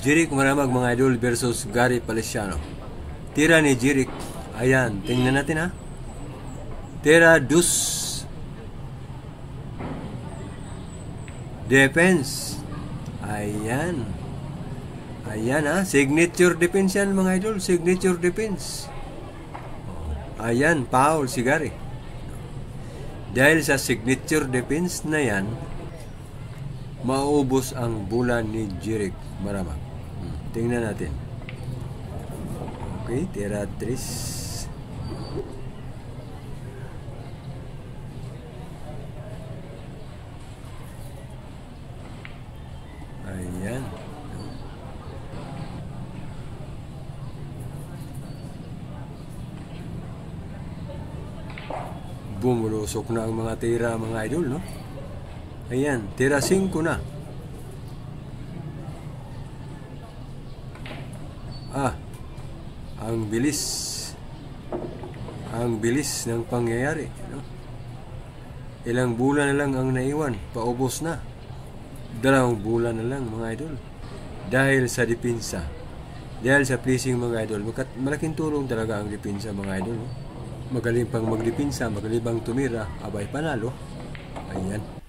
Jerick Maramag mga idol versus Gary Palesiano. Tira ni Jerick. Ayan, tingnan natin ha. Tira dus. Defense. Ayan. Ayan ha, signature defense yan mga idol, signature defense. Ayan, foul si Gary. Dahil sa signature defense na yan, maubos ang bulan ni Jerick Maramag. Tingnan natin. Okay, tira 3. Ayan. Bumulusok na ang mga tira mga idol, no? Ayan, tira 5 na. Ang bilis. Ang bilis ng pangyayari, no? Ilang bulan na lang ang naiwan, paubos na. 2 bulan na lang mga idol. Dahil sa depensa. Dahil sa pleasing mga idol, malaking tulong talaga ang depensa mga idol, no? Magaling pang magdepensa, magaling pang tumira, abay panalo. Ayan.